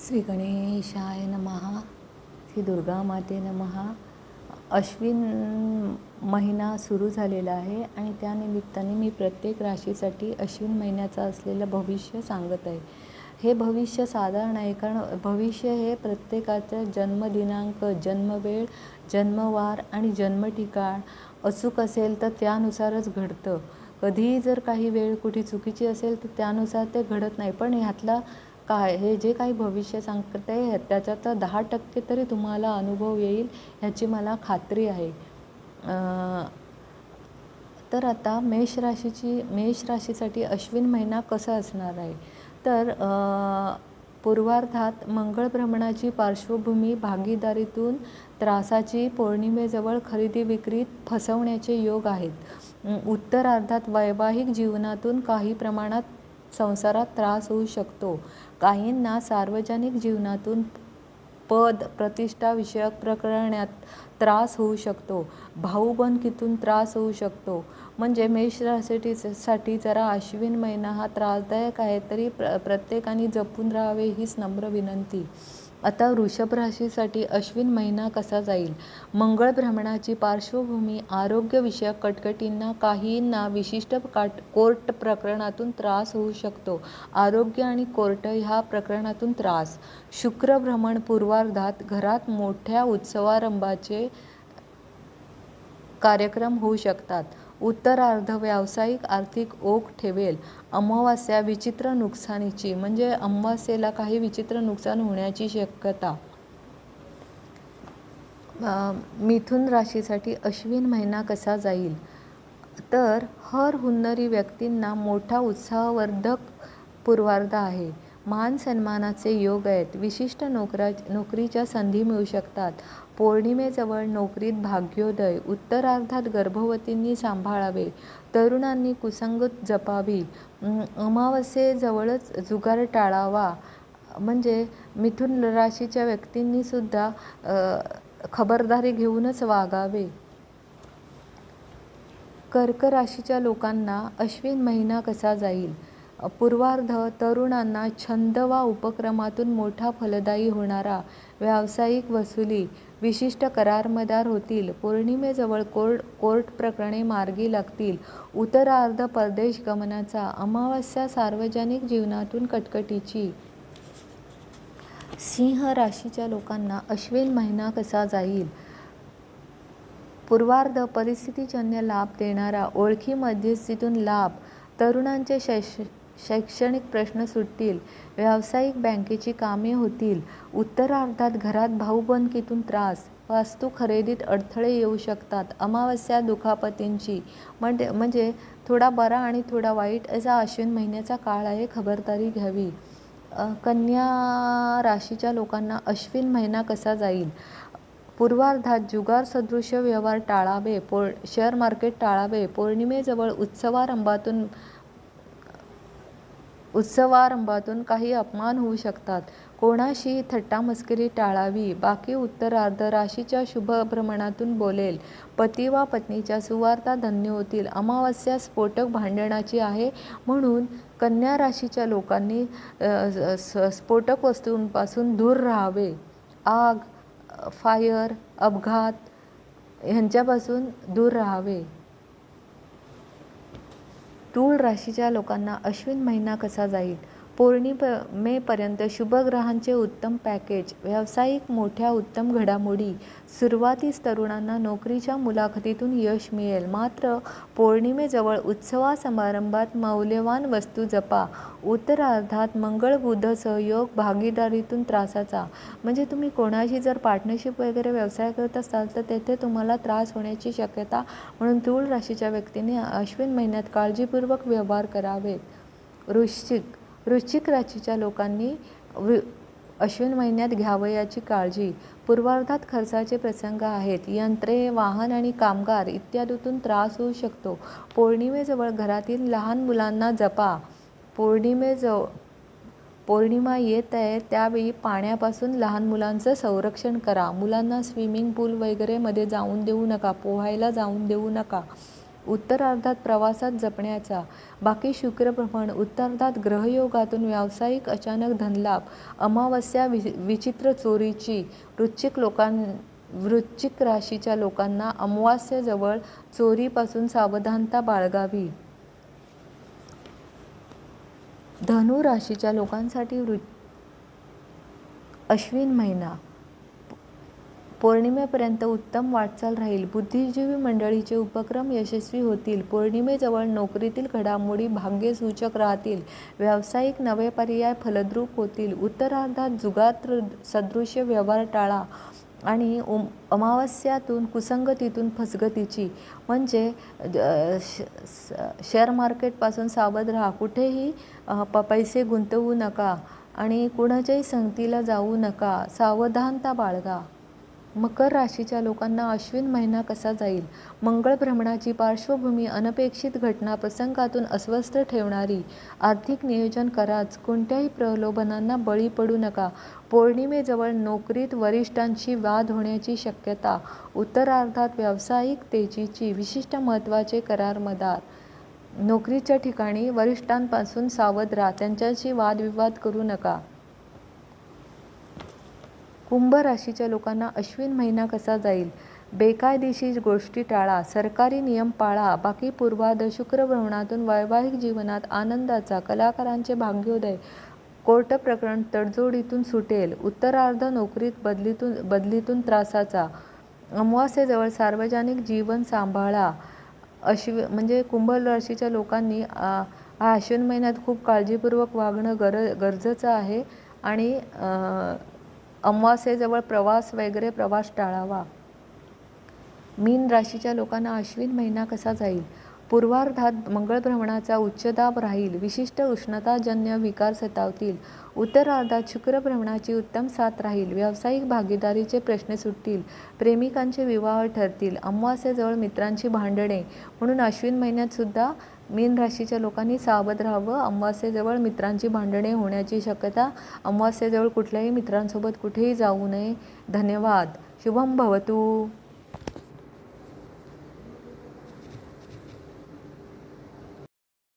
श्री गणेशाय नमः. श्री दुर्गा माते नमः. अश्विन महिना सुरू झालेला आहे आणि त्यानिमित्ताने मी प्रत्येक राशीसाठी अश्विन महिन्याचं असलेलं भविष्य सांगत आहे. हे भविष्य साधारण आहे, कारण भविष्य हे प्रत्येकाचा जन्मदिनांक, जन्मवेळ, जन्मवार आणि जन्मठिकाण अचूक असेल तर त्यानुसारच घडतं. कधीही जर काही वेळ कुठे चुकीची असेल तर त्यानुसार ते घडत नाही. पण ह्यातला काय हे जे काही भविष्य सांगते त्याच्यात 10% तरी तुम्हाला अनुभव येईल ह्याची मला खात्री आहे. तर आता मेष राशीसाठी अश्विन महिना कसा असणार आहे. तर पूर्वार्धात मंगळ भ्रमणाची पार्श्वभूमी, भागीदारीतून त्रासाची, पौर्णिमेजवळ खरेदी विक्रीत फसवण्याचे योग आहेत. उत्तरार्धात वैवाहिक जीवनातून काही प्रमाणात संसारात त्रास होऊ शकतो. काहींना सार्वजनिक जीवनातून पद प्रतिष्ठा विषयक प्रकरणात त्रास होऊ शकतो. भाऊबंदकीतून त्रास होऊ शकतो. म्हणजे मेष राशीसाठी जरा अश्विन महिना हा त्रासदायक आहे, तरी प्रत्येकाने जपून राहावे हीच नम्र विनंती. आता वृषभ राशीसाठी अश्विन महिना कसा जाईल. मंगळ भ्रमणाची पार्श्वभूमी, आरोग्यविषयक कटकटींना, काहींना विशिष्ट कोर्ट प्रकरणातून त्रास होऊ शकतो. आरोग्य आणि कोर्ट ह्या प्रकरणातून त्रास. शुक्र भ्रमण पूर्वार्धात, घरात मोठ्या उत्सवारंभाचे कार्यक्रम होऊ शकतात. उत्तरार्ध व्यावसायिक आर्थिक ओघ ठेवेल. अमावास्या विचित्र नुकसानीची, म्हणजे अमावास्येला काही विचित्र नुकसान होण्याची शक्यता. मिथुन राशीसाठी अश्विन महिना कसा जाईल. तर हुन्नरी व्यक्तींना मोठा उत्साहवर्धक पूर्वार्ध आहे. मान सन्मानाचे योग आहेत. विशिष्ट नोकरीच्या संधी मिळू शकतात. पौर्णिमेजवळ नोकरीत भाग्योदय. उत्तरार्धात गर्भवतींनी सांभाळावे. तरुणांनी कुसंगत जपावी. अमावास्येजवळच जुगार टाळावा. म्हणजे मिथुन राशीच्या व्यक्तींनी सुद्धा खबरदारी घेऊनच वागावे. कर्क राशीच्या लोकांना अश्विन महिना कसा जाईल. पूर्वार्ध तरुणांना छंद वा उपक्रमातून मोठा फलदायी होणारा. व्यावसायिक वसुली, विशिष्ट करारमदार होतील. पौर्णिमेजवळ कोर्ट प्रकरणे मार्गी लागतील. उत्तरार्ध परदेश गमनाचा. अमावास्या सार्वजनिक जीवनातून कटकटीची. सिंह राशीच्या लोकांना अश्विन महिना कसा जाईल. पूर्वार्ध परिस्थितीजन्य लाभ देणारा. ओळखी मध्यस्थीतून लाभ. तरुणांचे शैक्षणिक प्रश्न सुटतील. व्यावसायिक बँकेची कामे होतील. उत्तरार्धात घरात भाऊबंदकीतून त्रास. वास्तू खरेदीत अडथळे येऊ शकतात. अमावास्या दुखापतींची, म्हणजे थोडा बरा आणि थोडा वाईट असा अश्विन महिन्याचा काळ आहे, खबरदारी घ्यावी. कन्या राशीच्या लोकांना अश्विन महिना कसा जाईल. पूर्वार्धात जुगार सदृश व्यवहार टाळावे. शेअर मार्केट टाळावे. पौर्णिमेजवळ उत्सवारंभातून काही अपमान होऊ शकतात. कोणाशी थट्टामस्करी टाळावी. बाकी उत्तरार्ध राशीच्या शुभ भ्रमणातून बोलेल. पती वा पत्नीच्या सुवार्ता धन्य होतील. अमावास्या स्फोटक भांडणाची आहे, म्हणून कन्या राशीच्या लोकांनी स्फोटक वस्तूंपासून दूर राहावे. आग, फायर, अपघात ह्यांच्यापासून दूर राहावे. तूळ राशीच्या लोकांना अश्विन महिना कसा जाईल. पौर्णिमेपर्यंत शुभग्रहांचे उत्तम पॅकेज. व्यावसायिक मोठ्या उत्तम घडामोडी. सुरुवातीस तरुणांना नोकरीच्या मुलाखतीतून यश मिळेल. मात्र पौर्णिमेजवळ उत्सवासमारंभात मौल्यवान वस्तू जपा. उत्तरार्धात मंगळ बुध सहयोग, भागीदारीतून त्रासाचा. म्हणजे तुम्ही कोणाशी जर पार्टनरशिप वगैरे व्यवसाय करत असाल तर तेथे तुम्हाला त्रास होण्याची शक्यता. म्हणून तूळ राशीच्या व्यक्तीने अश्विन महिन्यात काळजीपूर्वक व्यवहार करावेत. वृश्चिक राशीच्या लोकांनी अश्विन महिन्यात घ्यावयाची काळजी. पूर्वार्धात खर्चाचे प्रसंग आहेत. यंत्रे, वाहन आणि कामगार इत्यादीतून त्रास होऊ शकतो. पौर्णिमेजवळ घरातील लहान मुलांना जपा. पौर्णिमा येत आहे त्यावेळी पाण्यापासून लहान मुलांचं संरक्षण करा. मुलांना स्विमिंग पूल वगैरे मध्ये जाऊन देऊ नका. पोहायला जाऊन देऊ नका. उत्तरार्धात प्रवासात जपण्याचा, बाकी शुक्रभ्रमण, उत्तरार्धात ग्रहयोगातून व्यावसायिक अचानक धनलाभ, अमावस्या विचित्र चोरीची. वृश्चिक राशीच्या लोकांना अमावास्येजवळ चोरीपासून सावधानता बाळगावी. धनु राशीच्या लोकांसाठी अश्विन महिना पौर्णिमेपर्यंत उत्तम वाटचाल राहील. बुद्धिजीवी मंडळीचे उपक्रम यशस्वी होतील. पौर्णिमेजवळ नोकरीतील घडामोडी भाग्यसूचक राहतील. व्यावसायिक नवे पर्याय फलद्रूप होतील. उत्तरार्धात जुगार सदृश्य व्यवहार टाळा आणि अमावस्यातून कुसंगतीतून फसगतीची म्हणजे शेअर मार्केटपासून सावध राहा. कुठेही पैसे गुंतवू नका आणि कुणाच्याही संगतीला जाऊ नका. सावधानता बाळगा. मकर राशीच्या लोकांना अश्विन महिना कसा जाईल? मंगळ भ्रमणाची पार्श्वभूमी अनपेक्षित घटना प्रसंगातून अस्वस्थ ठेवणारी. आर्थिक नियोजन कराच. कोणत्याही प्रलोभनांना बळी पडू नका. पौर्णिमेजवळ नोकरीत वरिष्ठांशी वाद होण्याची शक्यता. उत्तरार्धात व्यावसायिक तेजीची. विशिष्ट महत्त्वाचे करार मदार. नोकरीच्या ठिकाणी वरिष्ठांपासून सावध राहा. त्यांच्याशी वादविवाद करू नका. कुंभ राशीच्या लोकांना अश्विन महिना कसा जाईल? बेकायदेशीर गोष्टी टाळा. सरकारी नियम पाळा. बाकी पूर्वार्ध शुक्रभ्रमणातून वैवाहिक जीवनात आनंदाचा. कलाकारांचे भाग्योदय. कोर्ट प्रकरण तडजोडीतून सुटेल. उत्तरार्ध नोकरीत बदलीतून त्रासाचा. अमावास्येजवळ सार्वजनिक जीवन सांभाळा. म्हणजे कुंभ राशीच्या लोकांनी हा अश्विन महिन्यात खूप काळजीपूर्वक वागणं गरजेचं आहे आणि अमावास्येजवळ प्रवास टाळावा. मीन राशीच्या लोकांना अश्विन महिना कसा जाईल? पूर्वार्धात मंगळ भ्रमणाचा उच्चदाब राहील. विशिष्ट उष्णताजन्य विकार सतावतील. उत्तरार्धात शुक्र भ्रमणाची उत्तम साथ राहील. व्यावसायिक भागीदारीचे प्रश्न सुटतील. प्रेमिकांचे विवाह ठरतील. अमावास्येजवळ मित्रांची भांडणे. म्हणून अश्विन महिन्यात सुद्धा मीन राशीच्या लोकांनी सावध राहावं. अमावास्येजवळ मित्रांची भांडणे होण्याची शक्यता. अमावास्येजवळ कुठल्याही मित्रांसोबत कुठेही जाऊ नये. धन्यवाद. शुभम भवतु.